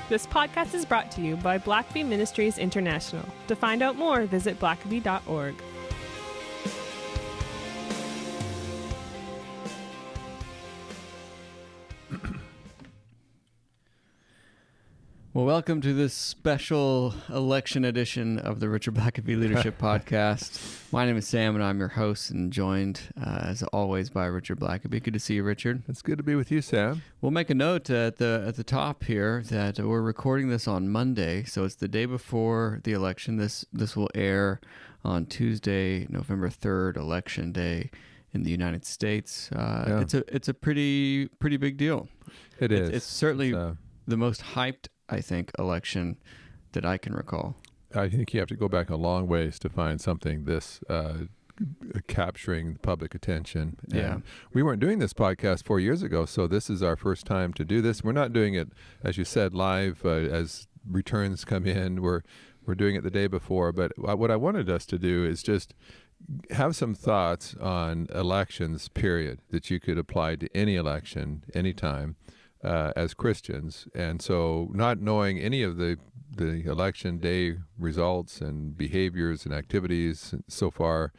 This podcast is brought to you by Blackaby Ministries International. To find out more, visit blackaby.org. Well, welcome to this special election edition of the Richard Blackaby Leadership Podcast. My name is Sam, and I'm your host, and joined, as always, by Richard Blackaby. Good to see you, Richard. It's good to be with you, Sam. We'll make a note at the top here that we're recording this on Monday, so it's the day before the election. This will air on Tuesday, November 3rd, Election Day in the United States. It's a pretty big deal. It is. It's certainly the most hyped, I think, election that I can recall. I think you have to go back a long ways to find something this capturing public attention. Yeah. And we weren't doing this podcast 4 years ago, so this is our first time to do this. We're not doing it, as you said, live as returns come in. We're doing it the day before. But what I wanted us to do is just have some thoughts on elections, period, that you could apply to any election, anytime. As Christians, and so not knowing any of the election day results and behaviors and activities so far,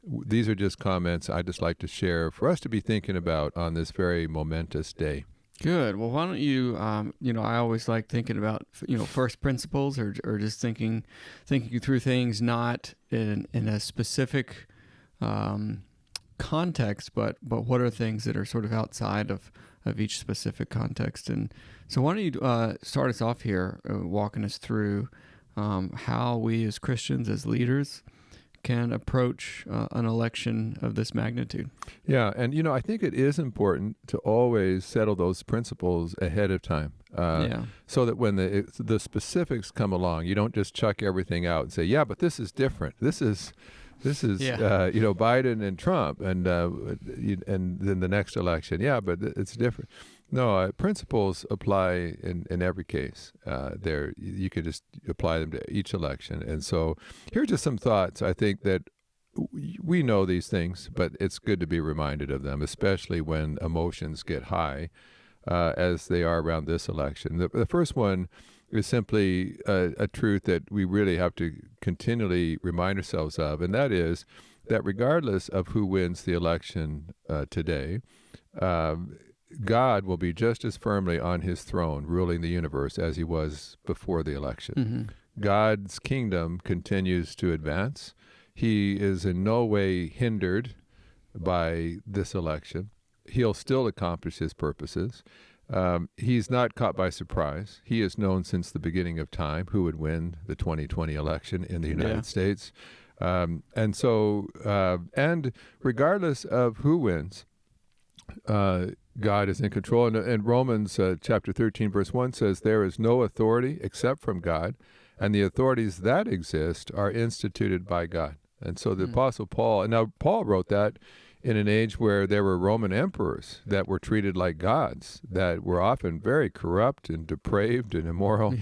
these are just comments I just like to share for us to be thinking about on this very momentous day. Good. Well, why don't you? I always like thinking about first principles or just thinking through things not in a specific context, but what are things that are sort of outside of each specific context. And so why don't you start us off here, walking us through how we as Christians, as leaders, can approach an election of this magnitude. Yeah, and I think it is important to always settle those principles ahead of time. So that when the specifics come along, you don't just chuck everything out and say, yeah, but this is different. This is Biden and Trump, and then the next election. Yeah, but it's different. No, principles apply in every case. You could just apply them to each election. And so here are just some thoughts. I think that we know these things, but it's good to be reminded of them, especially when emotions get high, as they are around this election. The first one is simply a truth that we really have to continually remind ourselves of, and that is that regardless of who wins the election today, God will be just as firmly on his throne ruling the universe as he was before the election. Mm-hmm. God's kingdom continues to advance. He is in no way hindered by this election. He'll still accomplish his purposes. He's not caught by surprise. He has known since the beginning of time who would win the 2020 election in the United States. And regardless of who wins, God is in control. And Romans chapter 13, verse 1 says, there is no authority except from God, and the authorities that exist are instituted by God. And so the Apostle Paul, and now Paul wrote that in an age where there were Roman emperors that were treated like gods, that were often very corrupt and depraved and immoral,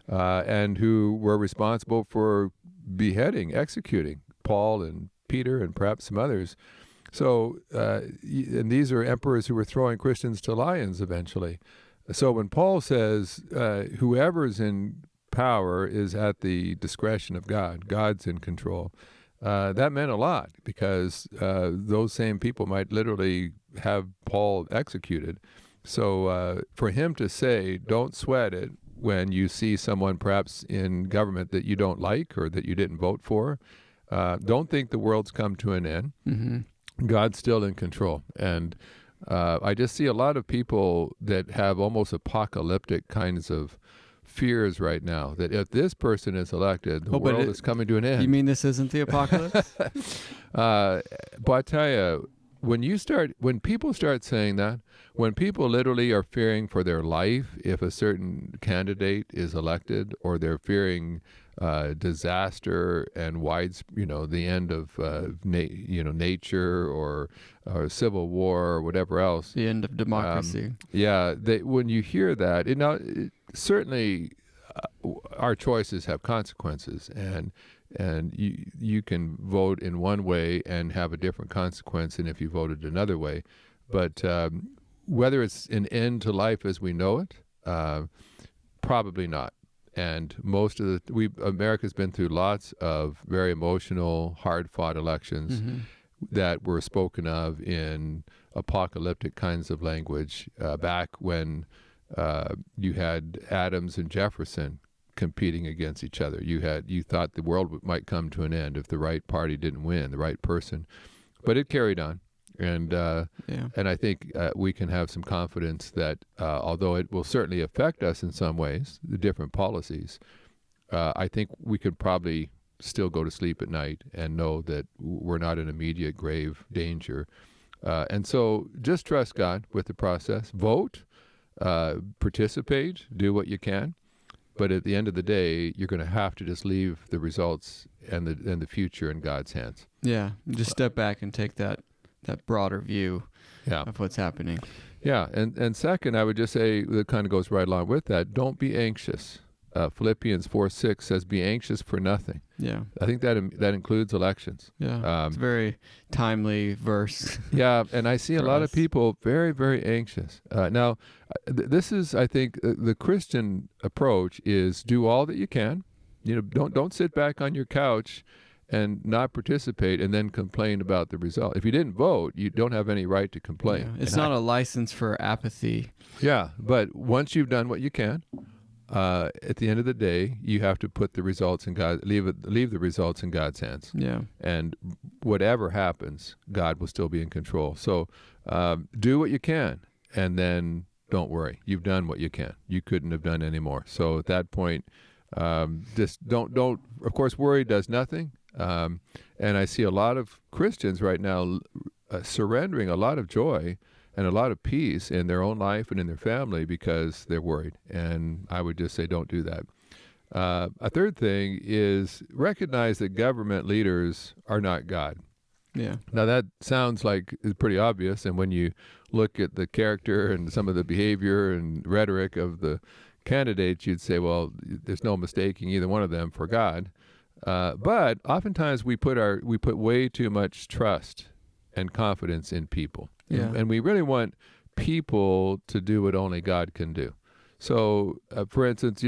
and who were responsible for beheading, executing Paul and Peter and perhaps some others. So, and these are emperors who were throwing Christians to lions eventually. So when Paul says whoever's in power is at the discretion of God, God's in control, that meant a lot, because those same people might literally have Paul executed. So for him to say, don't sweat it when you see someone perhaps in government that you don't like or that you didn't vote for, don't think the world's come to an end. Mm-hmm. God's still in control. And I just see a lot of people that have almost apocalyptic kinds of fears right now, that if this person is elected, the world is coming to an end. You mean this isn't the apocalypse? But I tell you, when people start saying that, when people literally are fearing for their life if a certain candidate is elected, or they're fearing disaster and the end of nature or civil war or whatever else, the end of democracy. When you hear that, certainly our choices have consequences, and you can vote in one way and have a different consequence than if you voted another way. But whether it's an end to life as we know it, Probably not. And most of America's been through lots of very emotional, hard-fought elections that were spoken of in apocalyptic kinds of language back when you had Adams and Jefferson competing against each other. You thought the world might come to an end if the right party didn't win, the right person, but it carried on. And I think we can have some confidence that although it will certainly affect us in some ways, the different policies, I think we could probably still go to sleep at night and know that we're not in immediate grave danger. And so just trust God with the process. Vote, participate, do what you can. But at the end of the day, you're going to have to just leave the results and the future in God's hands. Yeah, just step back and take that broader view of what's happening. Yeah, and second, I would just say, that kind of goes right along with that, don't be anxious. Philippians 4:6 says, be anxious for nothing. Yeah. I think that includes elections. Yeah, it's a very timely verse. Yeah, and I see a lot us. of people very, very anxious. Now, this is, I think, the Christian approach is do all that you can. You know, don't sit back on your couch and not participate and then complain about the result. If you didn't vote, you don't have any right to complain. Yeah, it's not a license for apathy. Yeah, but once you've done what you can, at the end of the day, you have to put the results in God. Leave the results in God's hands. Yeah, and whatever happens, God will still be in control. So do what you can, and then don't worry. You've done what you can. You couldn't have done any more. So at that point, just don't. Of course, worry does nothing. And I see a lot of Christians right now surrendering a lot of joy and a lot of peace in their own life and in their family because they're worried. And I would just say don't do that. A third thing is recognize that government leaders are not God. Yeah. Now that sounds like it's pretty obvious, and when you look at the character and some of the behavior and rhetoric of the candidates, you'd say, well, there's no mistaking either one of them for God. But oftentimes we put way too much trust and confidence in people. Yeah. And we really want people to do what only God can do. So, for instance,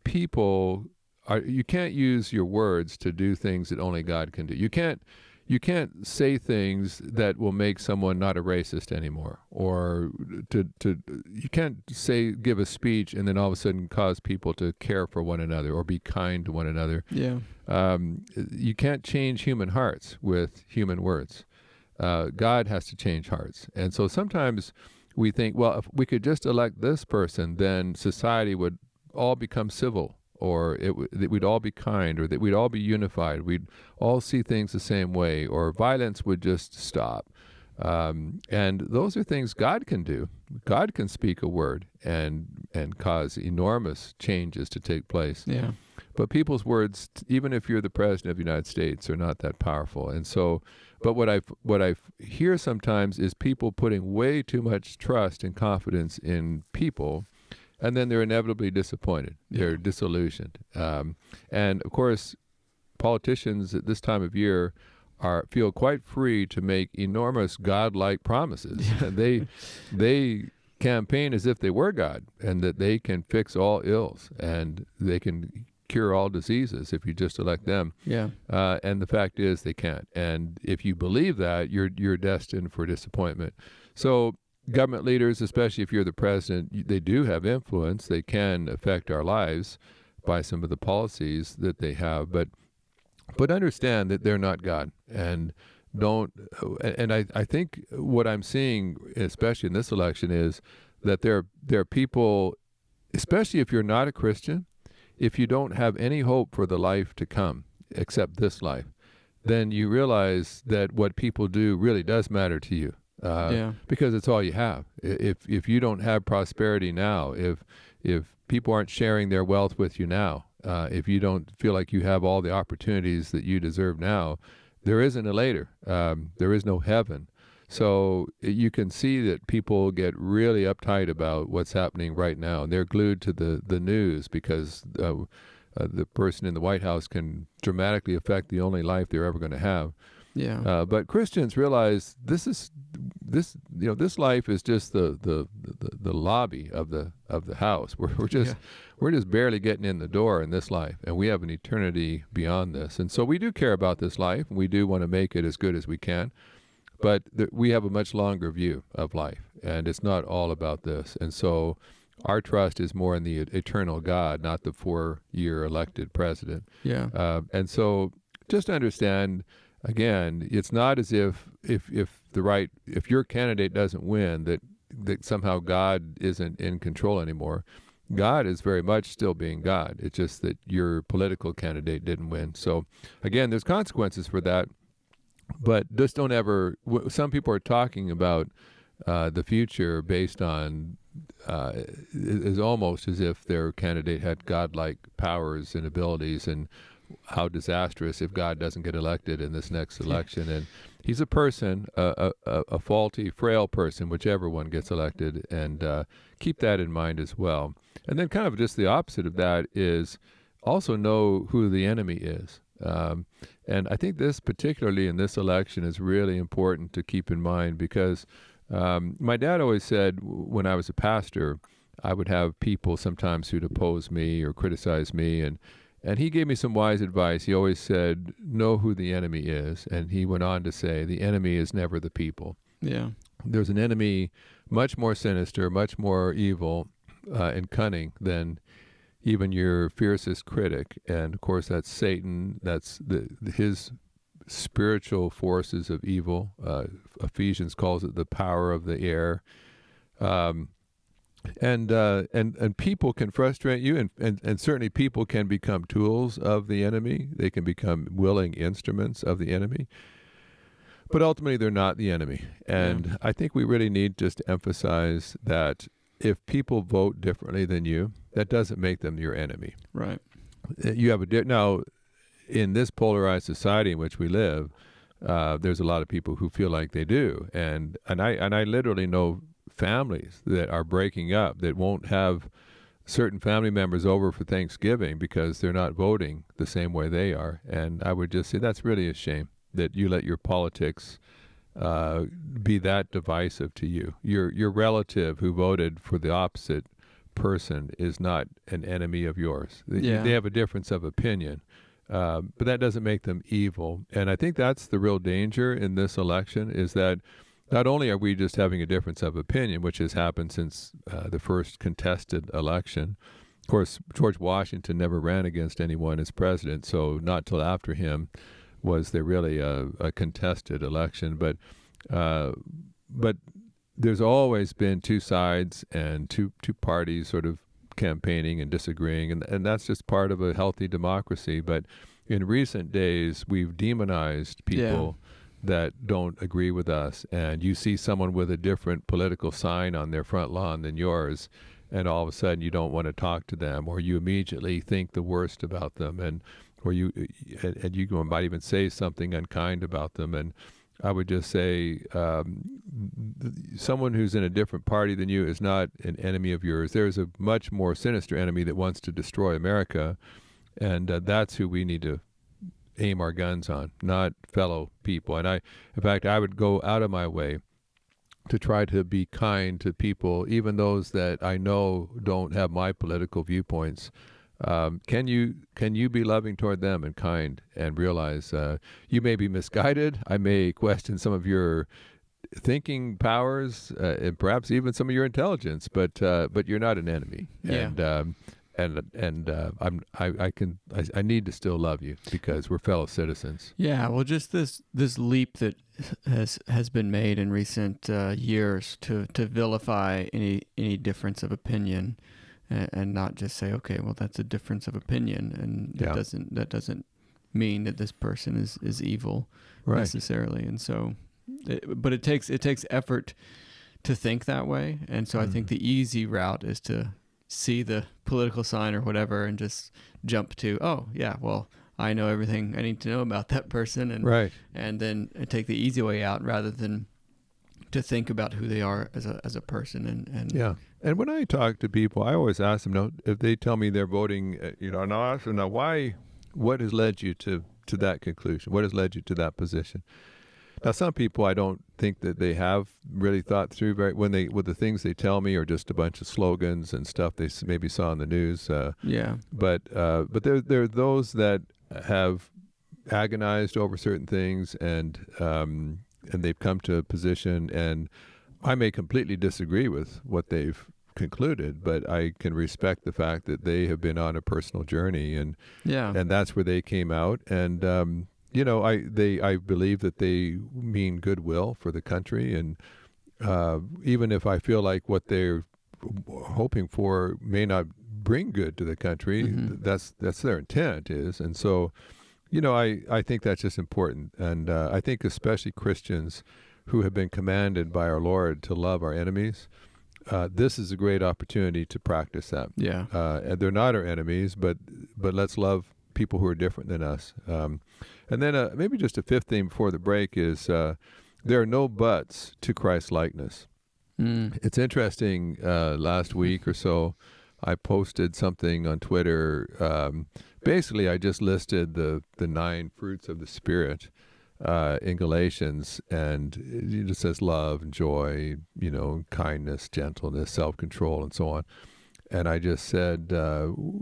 people you can't use your words to do things that only God can do. You can't say things that will make someone not a racist anymore, or you can't give a speech and then all of a sudden cause people to care for one another or be kind to one another. Yeah. You can't change human hearts with human words. God has to change hearts. And so sometimes we think, well, if we could just elect this person, then society would all become civil, or we'd all be kind, or that we'd all be unified. We'd all see things the same way, or violence would just stop. And those are things God can do. God can speak a word and cause enormous changes to take place. Yeah. But people's words, even if you're the president of the United States, are not that powerful. And so, but what I hear sometimes is people putting way too much trust and confidence in people, and then they're inevitably disappointed. Yeah. They're disillusioned. And of course, politicians at this time of year feel quite free to make enormous God-like promises. And they campaign as if they were God, and that they can fix all ills, and they can cure all diseases if you just elect them. Yeah. And the fact is they can't. And if you believe that, you're destined for disappointment. So government leaders, especially if you're the president, they do have influence. They can affect our lives by some of the policies that they have, but understand that they're not God. And I think what I'm seeing, especially in this election, is that there are people, especially if you're not a Christian, if you don't have any hope for the life to come except this life, then you realize that what people do really does matter to you. Because it's all you have. If you don't have prosperity now, if people aren't sharing their wealth with you now, if you don't feel like you have all the opportunities that you deserve now, there isn't a later. There is no heaven. So you can see that people get really uptight about what's happening right now, and they're glued to the news because the person in the White House can dramatically affect the only life they're ever going to have. Yeah. But Christians realize this life is just the lobby of the house. We're just barely getting in the door in this life, and we have an eternity beyond this. And so we do care about this life, and we do want to make it as good as we can. But we have a much longer view of life, and it's not all about this. And so our trust is more in the eternal God, not the 4-year elected president. Yeah. And so just understand, again, it's not as if your candidate doesn't win, that somehow God isn't in control anymore. God is very much still being God. It's just that your political candidate didn't win. So again, there's consequences for that. But just don't ever. Some people are talking about the future based on is almost as if their candidate had godlike powers and abilities, and how disastrous if God doesn't get elected in this next election. And he's a person, a faulty, frail person, whichever one gets elected, and keep that in mind as well. And then kind of just the opposite of that is also know who the enemy is. And I think this, particularly in this election, is really important to keep in mind, because my dad always said when I was a pastor, I would have people sometimes who'd oppose me or criticize me, and he gave me some wise advice. He always said, know who the enemy is. And he went on to say, the enemy is never the people. Yeah. There's an enemy much more sinister, much more evil and cunning than even your fiercest critic. And of course, that's Satan. That's his spiritual forces of evil. Ephesians calls it the power of the air. And people can frustrate you, and certainly people can become tools of the enemy. They can become willing instruments of the enemy. But ultimately, they're not the enemy. And I think we really need just to emphasize that if people vote differently than you, that doesn't make them your enemy. Right. You have now, in this polarized society in which we live, there's a lot of people who feel like they do, and I literally know families that are breaking up, that won't have certain family members over for Thanksgiving because they're not voting the same way they are. And I would just say that's really a shame that you let your politics be that divisive to you. Your relative who voted for the opposite person is not an enemy of yours. They have a difference of opinion, but that doesn't make them evil. And I think that's the real danger in this election, is that not only are we just having a difference of opinion, which has happened since the first contested election. Of course, George Washington never ran against anyone as president, so not till after him was there really a contested election. But there's always been two sides and two parties sort of campaigning and disagreeing, and that's just part of a healthy democracy. But in recent days, we've demonized people that don't agree with us, and you see someone with a different political sign on their front lawn than yours, and all of a sudden you don't want to talk to them, or you immediately think the worst about them, or you might even say something unkind about them. And I would just say, someone who's in a different party than you is not an enemy of yours. There's a much more sinister enemy that wants to destroy America, and that's who we need to aim our guns on, not fellow people. And in fact, I would go out of my way to try to be kind to people, even those that I know don't have my political viewpoints. Can you be loving toward them and kind, and realize you may be misguided? I may question some of your thinking powers, and perhaps even some of your intelligence, but you're not an enemy. Yeah. I need to still love you because we're fellow citizens. Yeah, well, just this leap that has been made in recent years to vilify any difference of opinion, and not just say, okay, well, that's a difference of opinion, and that doesn't mean that this person is evil necessarily. And so, but it takes effort to think that way. And so I think the easy route is to see the political sign or whatever and just jump to, oh yeah, well, I know everything I need to know about that person, and then take the easy way out rather than to think about who they are as a person. And when I talk to people, I always ask them, if they tell me they're voting, and I'll ask them, now what has led you to to that conclusion? What has led you to that position? Now, some people, I don't think that they have really thought through with the things they tell me are just a bunch of slogans and stuff they maybe saw on the news. But there are those that have agonized over certain things, and they've come to a position, and I may completely disagree with what they've concluded, but I can respect the fact that they have been on a personal journey, and that's where they came out. And I believe that they mean goodwill for the country, and even if I feel like what they're hoping for may not bring good to the country, that's their intent is. And so, I think that's just important, and I think especially Christians who have been commanded by our Lord to love our enemies. This is a great opportunity to practice that. And they're not our enemies, but let's love people who are different than us. And then maybe just a fifth thing before the break is there are no buts to Christ likeness. It's interesting. Last week or so, I posted something on Twitter. Basically, I just listed the 9 fruits of the Spirit in Galatians, and it just says love and joy, kindness, gentleness, self-control, and so on. And I just said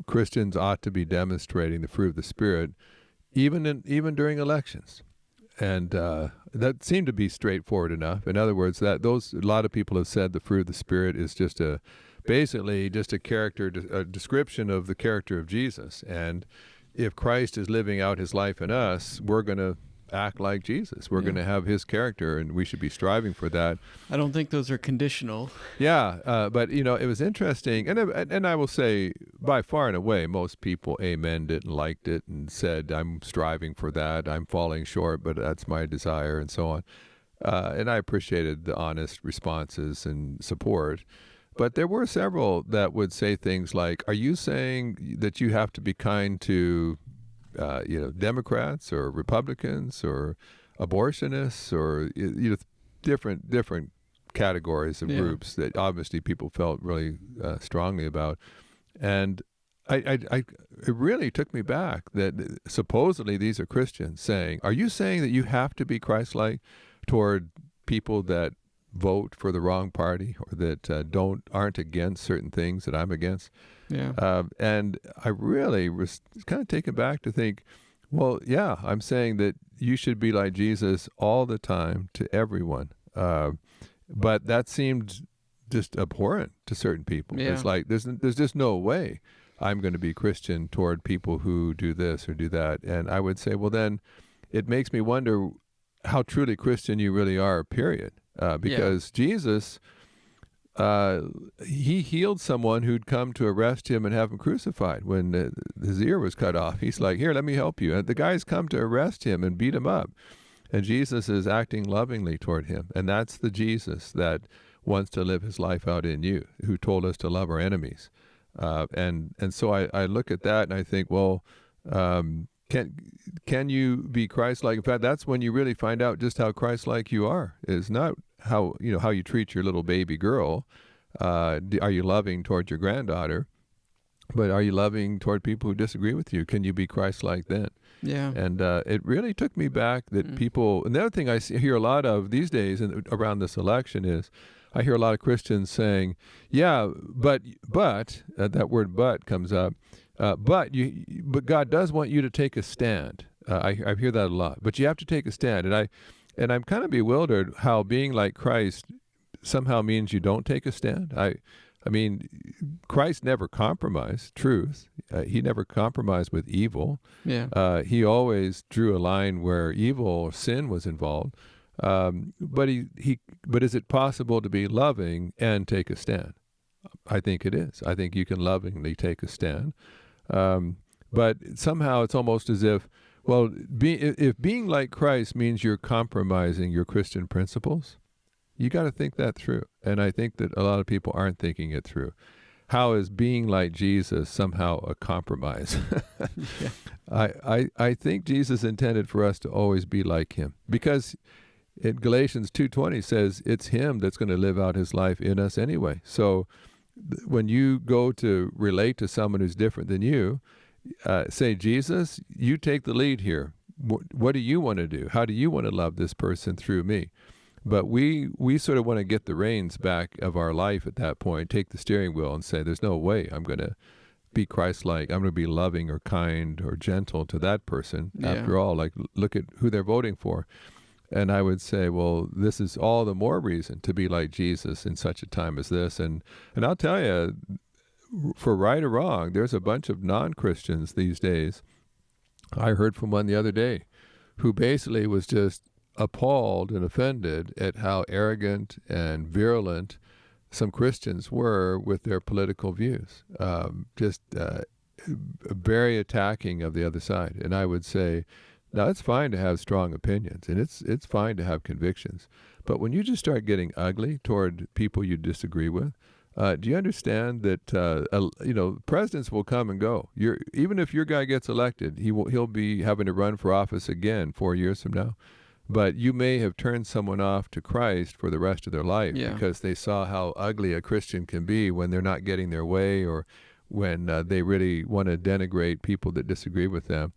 Christians ought to be demonstrating the fruit of the Spirit even during elections. And that seemed to be straightforward enough. In other words, a lot of people have said the fruit of the Spirit is basically just a description of the character of Jesus. And if Christ is living out his life in us, we're going to act like Jesus. We're going to have his character, and we should be striving for that. I don't think those are conditional. But it was interesting, and I will say, by far and away, most people amened it and liked it and said, I'm striving for that, I'm falling short, but that's my desire, and so on. And I appreciated the honest responses and support. But there were several that would say things like, are you saying that you have to be kind to Democrats or Republicans or abortionists or different categories of groups that obviously people felt really strongly about, and it really took me back that supposedly these are Christians saying, "Are you saying that you have to be Christ-like toward people that vote for the wrong party or that aren't against certain things that I'm against?" And I really was kind of taken back to think, well, I'm saying that you should be like Jesus all the time to everyone. But that seemed just abhorrent to certain people. It's like, there's just no way I'm going to be Christian toward people who do this or do that. And I would say, well, then it makes me wonder how truly Christian you really are, period. Because Jesus... he healed someone who'd come to arrest him and have him crucified when his ear was cut off. He's like, here, let me help you. And the guy's come to arrest him and beat him up. And Jesus is acting lovingly toward him. And that's the Jesus that wants to live his life out in you, who told us to love our enemies. And so I look at that and I think, well, can you be Christ-like? In fact, that's when you really find out just how Christ-like you are. Is not how you treat your little baby girl. Are you loving toward your granddaughter? But are you loving toward people who disagree with you? Can you be Christ-like then? And it really took me back that people. And the other thing I hear a lot of these days around this election is, I hear a lot of Christians saying, but that word "but" comes up. But God does want you to take a stand. I hear that a lot. But you have to take a stand, and I'm kind of bewildered how being like Christ somehow means you don't take a stand. I mean, Christ never compromised truth. He never compromised with evil. He always drew a line where evil or sin was involved. But is it possible to be loving and take a stand? I think it is. I think you can lovingly take a stand. But somehow it's almost as if, well, if being like Christ means you're compromising your Christian principles, you got to think that through. And I think that a lot of people aren't thinking it through. How is being like Jesus somehow a compromise? I think Jesus intended for us to always be like him, because in Galatians 2:20 says it's him that's going to live out his life in us anyway. So when you go to relate to someone who's different than you, say, Jesus, you take the lead here. what do you want to do? How do you want to love this person through me? But we sort of want to get the reins back of our life at that point, take the steering wheel and say, there's no way I'm going to be Christ-like. I'm going to be loving or kind or gentle to that person. Yeah. After all, like, look at who they're voting for. And I would say, well, this is all the more reason to be like Jesus in such a time as this. And I'll tell you, for right or wrong, there's a bunch of non-Christians these days. I heard from one the other day who basically was just appalled and offended at how arrogant and virulent some Christians were with their political views. Very attacking of the other side. And I would say, now it's fine to have strong opinions, and it's fine to have convictions. But when you just start getting ugly toward people you disagree with, do you understand that presidents will come and go? Even if your guy gets elected, he'll be having to run for office again 4 years from now. But you may have turned someone off to Christ for the rest of their life because they saw how ugly a Christian can be when they're not getting their way, or when they really want to denigrate people that disagree with them.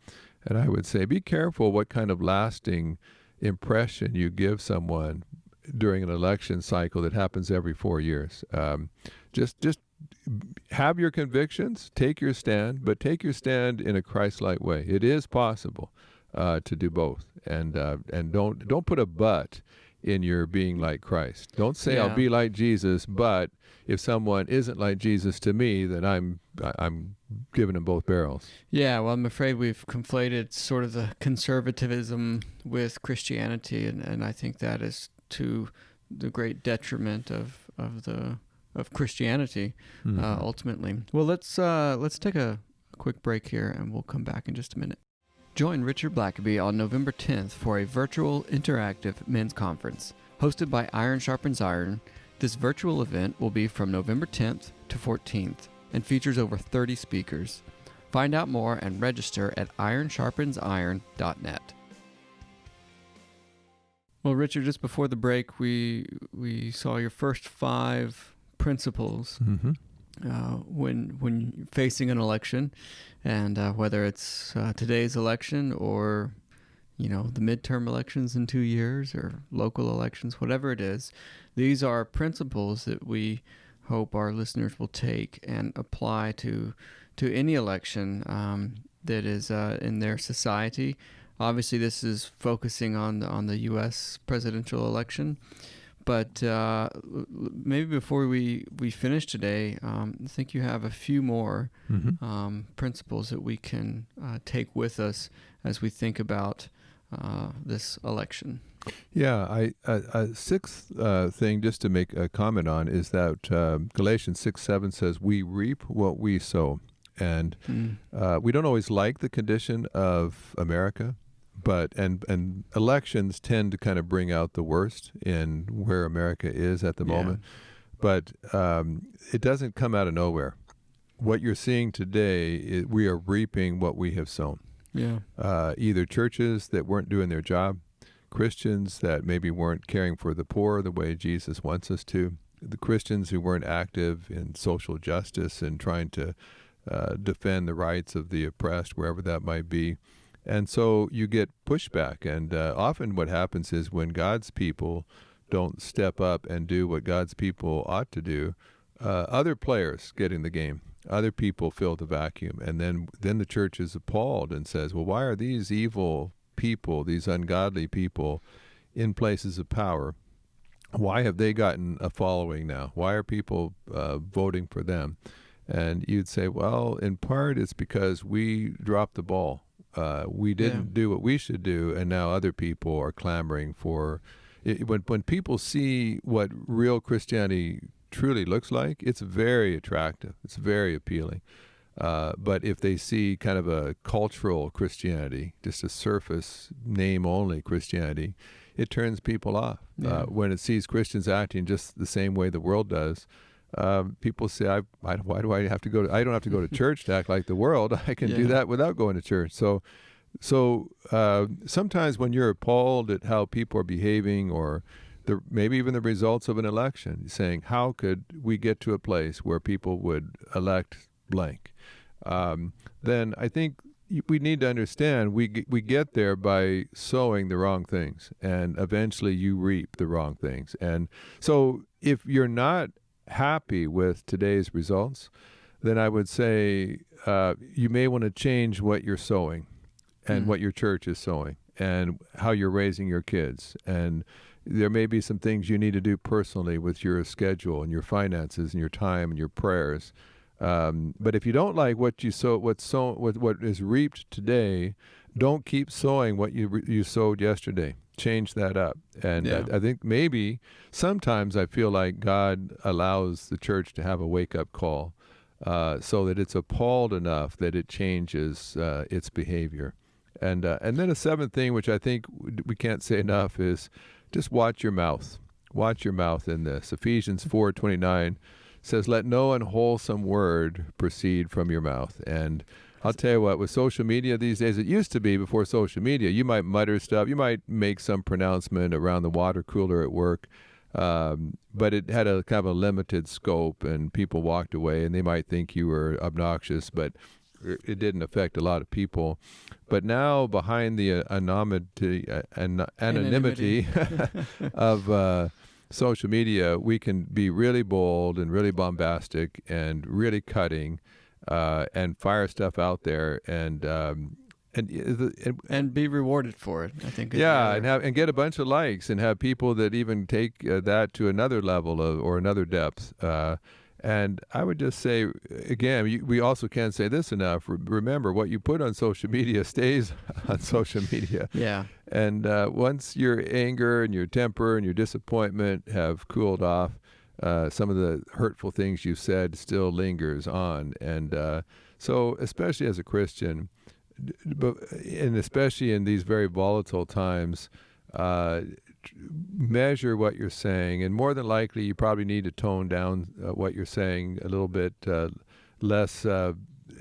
And I would say, be careful what kind of lasting impression you give someone during an election cycle that happens every 4 years. Just have your convictions, take your stand, but take your stand in a Christ-like way. It is possible to do both, and don't put a but in your being like Christ. Don't say I'll be like Jesus, but if someone isn't like Jesus to me, then I'm giving them both barrels. Yeah, well, I'm afraid we've conflated sort of the conservatism with Christianity, and I think that is to the great detriment of Christianity, ultimately. Well, let's take a quick break here, and we'll come back in just a minute. Join Richard Blackaby on November 10th for a virtual interactive men's conference. Hosted by Iron Sharpens Iron, this virtual event will be from November 10th to 14th and features over 30 speakers. Find out more and register at ironsharpensiron.net. Well, Richard, just before the break, we saw your first 5 principles when facing an election, and whether it's today's election or the midterm elections in 2 years or local elections, whatever it is, these are principles that we hope our listeners will take and apply to any election that is in their society. Obviously, this is focusing on the U.S. presidential election. But maybe before we finish today, I think you have a few more principles that we can take with us as we think about this election. Yeah, a sixth thing just to make a comment on is that Galatians 6:7 says, we reap what we sow. And we don't always like the condition of America. But and elections tend to kind of bring out the worst in where America is at the moment. But it doesn't come out of nowhere. What you're seeing today, we are reaping what we have sown. Yeah. Either churches that weren't doing their job, Christians that maybe weren't caring for the poor the way Jesus wants us to, the Christians who weren't active in social justice and trying to defend the rights of the oppressed, wherever that might be. And so you get pushback, and often what happens is when God's people don't step up and do what God's people ought to do, other players get in the game. Other people fill the vacuum, and then the church is appalled and says, well, why are these evil people, these ungodly people in places of power? Why have they gotten a following now? Why are people voting for them? And you'd say, well, in part it's because we dropped the ball. We didn't do what we should do, and now other people are clamoring for it. When people see what real Christianity truly looks like, it's very attractive. It's very appealing. But if they see kind of a cultural Christianity, just a surface name-only Christianity, it turns people off. When it sees Christians acting just the same way the world does, people say, why do I have to go to, I don't have to go to church to act like the world. I can do that without going to church. So sometimes when you're appalled at how people are behaving, or maybe even the results of an election, saying, how could we get to a place where people would elect blank? Then I think we need to understand we get there by sowing the wrong things, and eventually you reap the wrong things. And so if you're not happy with today's results, then I would say you may want to change what you're sowing and what your church is sowing and how you're raising your kids. And there may be some things you need to do personally with your schedule and your finances and your time and your prayers. But if you don't like what you sow, what is reaped today, don't keep sowing what you sowed yesterday. Change that up. And I think maybe sometimes I feel like God allows the church to have a wake-up call so that it's appalled enough that it changes its behavior. And then a seventh thing, which I think we can't say enough, is just watch your mouth. Watch your mouth in this. Ephesians 4:29 says, "Let no unwholesome word proceed from your mouth." And I'll tell you what, with social media these days, it used to be before social media, you might mutter stuff, you might make some pronouncement around the water cooler at work, but it had a kind of a limited scope, and people walked away, and they might think you were obnoxious, but it didn't affect a lot of people. But now, behind the anonymity of social media, we can be really bold and really bombastic and really cutting and fire stuff out there and be rewarded for it, I think. And get a bunch of likes and have people that even take that to another level or another depth. And I would just say, again, we also can't say this enough. Remember, what you put on social media stays on social media. Yeah. And once your anger and your temper and your disappointment have cooled off, some of the hurtful things you said still lingers on. And so especially as a Christian, and especially in these very volatile times, measure what you're saying, and more than likely you probably need to tone down what you're saying a little bit less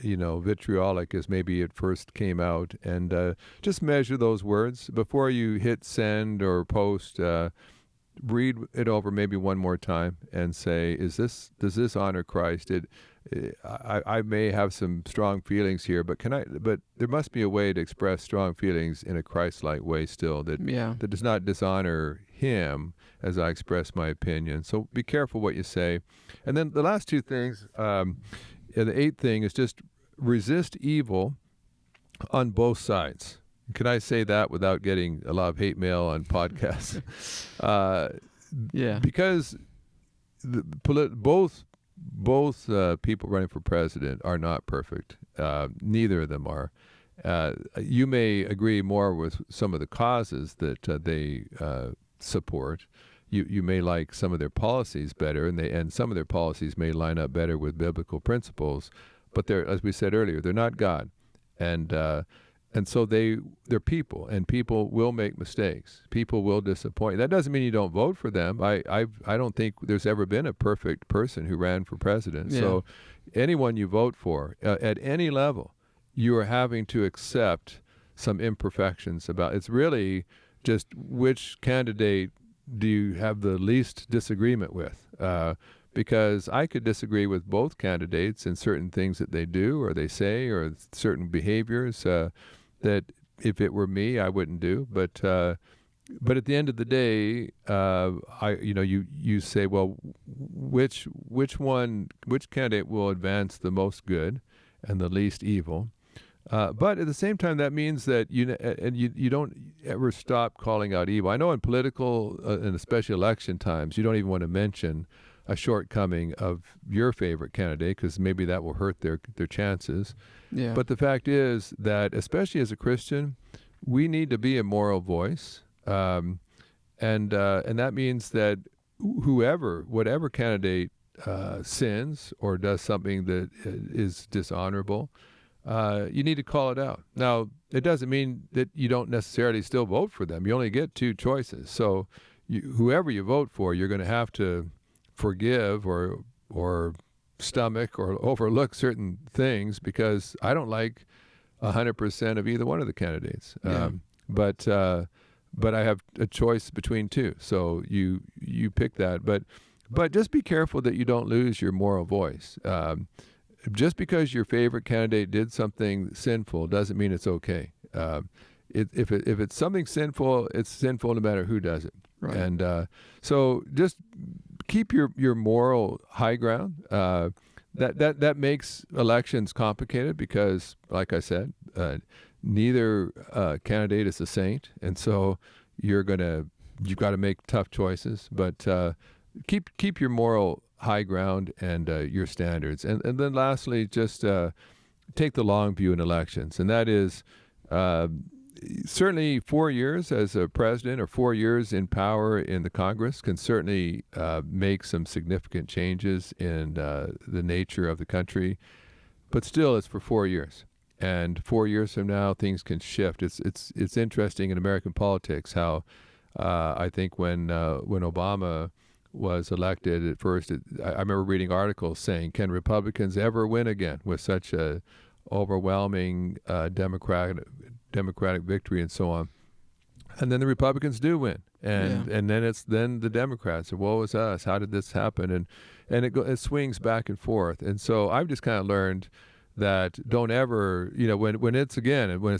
vitriolic as maybe it first came out, and just measure those words before you hit send or post. Read it over maybe one more time and say, does this honor Christ? I may have some strong feelings here, but there must be a way to express strong feelings in a Christ-like way still that does not dishonor him as I express my opinion. So be careful what you say. And then the last two things, the eighth thing is just resist evil on both sides. Can I say that without getting a lot of hate mail on podcasts? Because both people running for president are not perfect. Neither of them are. You may agree more with some of the causes that they support. You may like some of their policies better, and some of their policies may line up better with biblical principles. But as we said earlier, they're not God, and so they're people, and people will make mistakes. People will disappoint. That doesn't mean you don't vote for them. I don't think there's ever been a perfect person who ran for president. Yeah. So anyone you vote for, at any level, you are having to accept some imperfections about. It's really just which candidate do you have the least disagreement with? Because I could disagree with both candidates in certain things that they do or they say or certain behaviors that if it were me, I wouldn't do. But at the end of the day, you say, well, which candidate will advance the most good and the least evil? But at the same time, that means that you don't ever stop calling out evil. I know in political and especially election times, you don't even want to mention a shortcoming of your favorite candidate because maybe that will hurt their chances. Yeah. But the fact is that, especially as a Christian, we need to be a moral voice, and that means that whatever candidate sins or does something that is dishonorable, you need to call it out. Now, it doesn't mean that you don't necessarily still vote for them. You only get two choices. So whoever you vote for, you're going to have to forgive or stomach or overlook certain things because I don't like 100% of either one of the candidates. Yeah. But I have a choice between two. So you pick that. But just be careful that you don't lose your moral voice. just because your favorite candidate did something sinful doesn't mean it's okay. If it's something sinful, it's sinful no matter who does it. Right. And so just keep your moral high ground. That makes elections complicated because, like I said, neither candidate is a saint, and so you've got to make tough choices. But keep your moral high ground and your standards, and then lastly, just take the long view in elections, and that is. Certainly 4 years as a president or 4 years in power in the Congress can certainly make some significant changes in the nature of the country, but still it's for 4 years. And 4 years from now, things can shift. It's interesting in American politics how I think when Obama was elected at first, I remember reading articles saying, can Republicans ever win again with such a overwhelming Democratic victory and so on? And then the Republicans do win, and then it's the Democrats. Woe is us! How did this happen? And it swings back and forth. And so I've just kind of learned that don't ever, when it's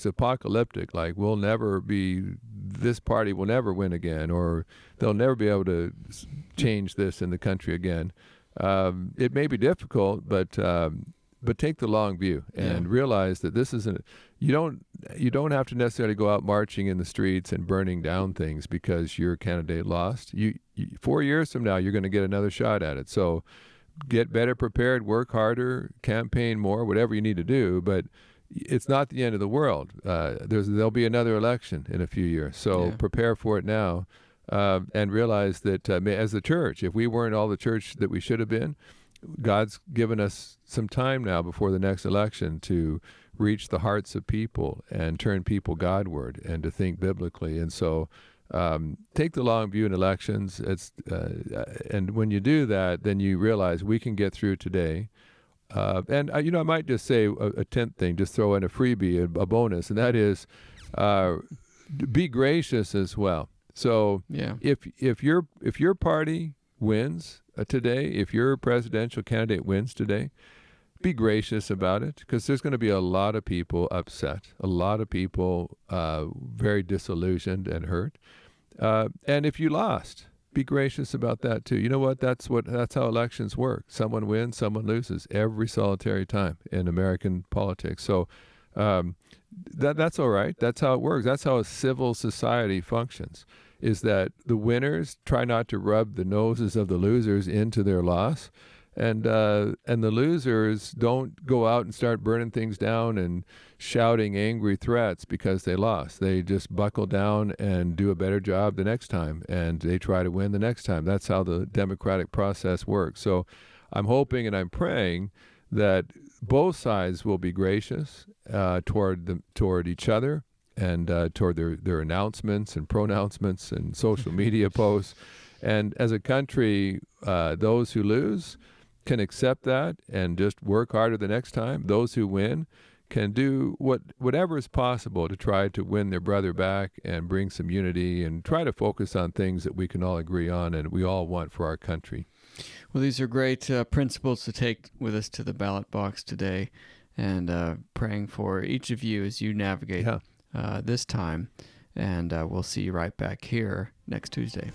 apocalyptic, like this party will never win again, or they'll never be able to change this in the country again. It may be difficult, but take the long view and realize that this isn't. You don't have to necessarily go out marching in the streets and burning down things because your candidate lost. 4 years from now, you're going to get another shot at it. So get better prepared, work harder, campaign more, whatever you need to do. But it's not the end of the world. There'll be another election in a few years. So prepare for it now, and realize that as the church, if we weren't all the church that we should have been, God's given us some time now before the next election to reach the hearts of people and turn people Godward and to think biblically. And so take the long view in elections. And when you do that, then you realize we can get through today. And I might just say a 10th thing, just throw in a freebie, a bonus, and that is be gracious as well. So if your party wins today, if your presidential candidate wins today, be gracious about it, because there's going to be a lot of people upset, a lot of people very disillusioned and hurt. And if you lost, be gracious about that too. You know what? That's how elections work. Someone wins, someone loses every solitary time in American politics. So that's all right. That's how it works. That's how a civil society functions, is that the winners try not to rub the noses of the losers into their loss. And the losers don't go out and start burning things down and shouting angry threats because they lost. They just buckle down and do a better job the next time, and they try to win the next time. That's how the democratic process works. So I'm hoping and I'm praying that both sides will be gracious toward each other and toward their announcements and pronouncements and social media posts. And as a country, those who lose can accept that and just work harder the next time. Those who win can do whatever is possible to try to win their brother back and bring some unity and try to focus on things that we can all agree on and we all want for our country. Well, these are great principles to take with us to the ballot box today, and praying for each of you as you navigate this time. And we'll see you right back here next Tuesday.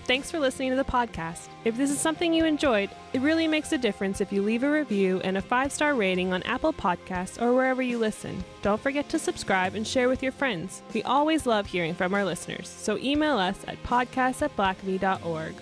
Thanks for listening to the podcast. If this is something you enjoyed, it really makes a difference if you leave a review and a 5-star rating on Apple Podcasts or wherever you listen. Don't forget to subscribe and share with your friends. We always love hearing from our listeners, so email us at podcast@blackaby.org.